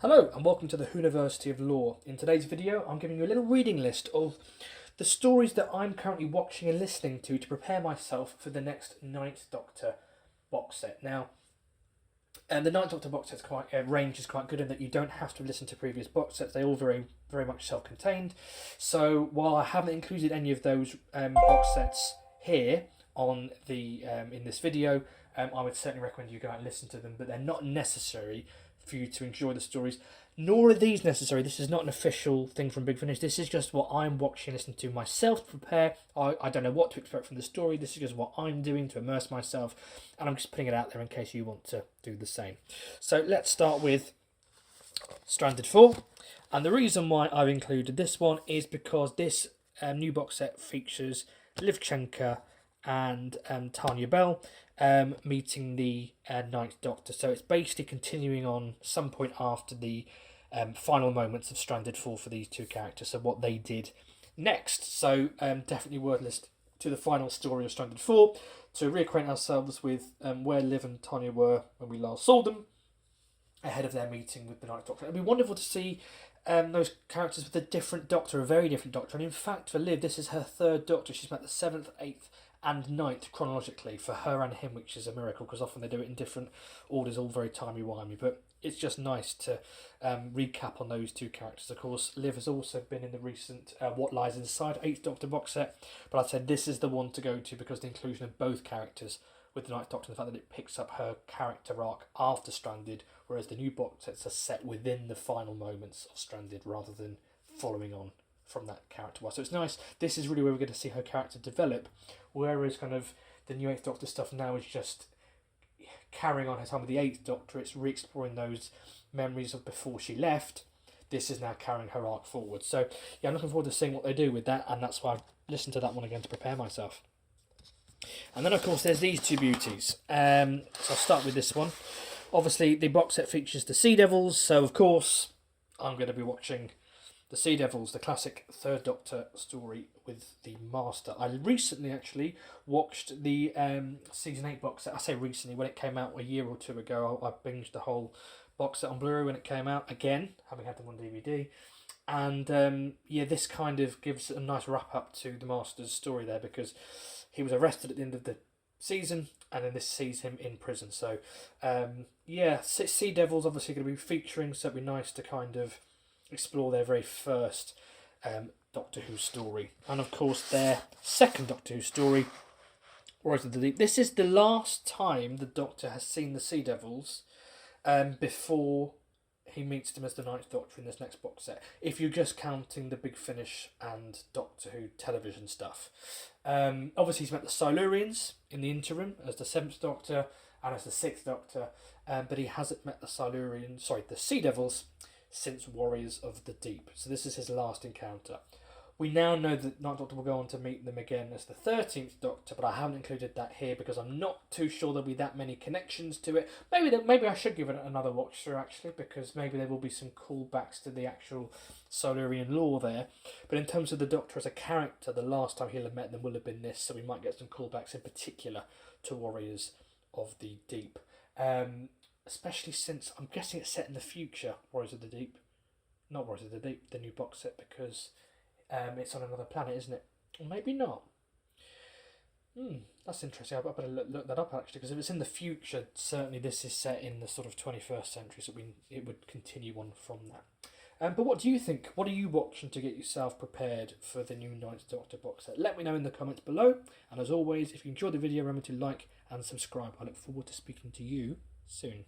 Hello and welcome to the University of Law. In today's video I'm giving you a little reading list of the stories that I'm currently watching and listening to prepare myself for the next Ninth Doctor box set. Now, the Ninth Doctor box set's range is quite good in that you don't have to listen to previous box sets. They're all very much self-contained. So while I haven't included any of those box sets here on the in this video, I would certainly recommend you go out and listen to them, but they're not necessary for you to enjoy the stories, nor are these necessary. This is not an official thing from Big Finish. This is just what I'm watching and listening to myself to prepare. I don't know what to expect from the story. This is just what I'm doing to immerse myself, and I'm just putting it out there in case you want to do the same. So let's start with Stranded 4, and the reason why I've included this one is because this new box set features Livchenko and Tanya Bell meeting the Ninth Doctor. So it's basically continuing on some point after the final moments of Stranded 4 for these two characters, so what they did next. So definitely worth listening to the final story of Stranded 4 to reacquaint ourselves with where Liv and Tanya were when we last saw them ahead of their meeting with the Ninth Doctor. It'd be wonderful to see those characters with a different Doctor, a very different Doctor. And in fact, for Liv, this is her third Doctor. She's met the 7th, 8th and 9th chronologically for her and him, which is a miracle because often they do it in different orders, all very timey-wimey. But it's just nice to recap on those two characters. Of course, Liv has also been in the recent What Lies Inside 8th Doctor box set, but I'd say this is the one to go to because the inclusion of both characters with the Ninth Doctor and the fact that it picks up her character arc after Stranded, whereas the new box sets are set within the final moments of Stranded rather than following on from that character. So it's nice. This is really where we're going to see her character develop, whereas kind of the new 8th Doctor stuff now is just carrying on her time with the 8th Doctor. It's re-exploring those memories of before she left. This is now carrying her arc forward. So yeah, I'm looking forward to seeing what they do with that, and that's why I've listened to that one again to prepare myself. And then of course there's these two beauties. So I'll start with this one. Obviously the box set features the Sea Devils, so of course I'm going to be watching the Sea Devils, the classic Third Doctor story with the Master. I recently actually watched the Season 8 box set. I say recently, when it came out a year or two ago, I binged the whole box set on Blu-ray when it came out, again, having had them on DVD. And yeah, this kind of gives a nice wrap-up to the Master's story there, because he was arrested at the end of the season, and then this sees him in prison. So yeah, Sea Devils obviously going to be featuring, so it'd be nice to kind of explore their very first Doctor Who story, and of course their second Doctor Who story, Rise of the Deep. This is the last time the Doctor has seen the Sea Devils before he meets them as the Ninth Doctor in this next box set, if you're just counting the Big Finish and Doctor Who television stuff. Obviously he's met the Silurians in the interim as the 7th Doctor and as the 6th Doctor, but he hasn't met the Sea Devils since Warriors of the Deep. So this is his last encounter. We now know that Ninth Doctor will go on to meet them again as the 13th Doctor, but I haven't included that here because I'm not too sure there'll be that many connections to it. Maybe I should give it another watch through actually, because maybe there will be some callbacks to the actual Silurian lore there. But in terms of the Doctor as a character, the last time he'll have met them will have been this, so we might get some callbacks in particular to Warriors of the Deep. Especially since I'm guessing it's set in the future, Warriors of the Deep. Not Warriors of the Deep, the new box set, because it's on another planet, isn't it? Or maybe not. That's interesting. I better look that up actually, because if it's in the future, certainly this is set in the sort of 21st century, so it would continue on from that. But what do you think? What are you watching to get yourself prepared for the new Ninth Doctor box set? Let me know in the comments below. And as always, if you enjoyed the video, remember to like and subscribe. I look forward to speaking to you soon.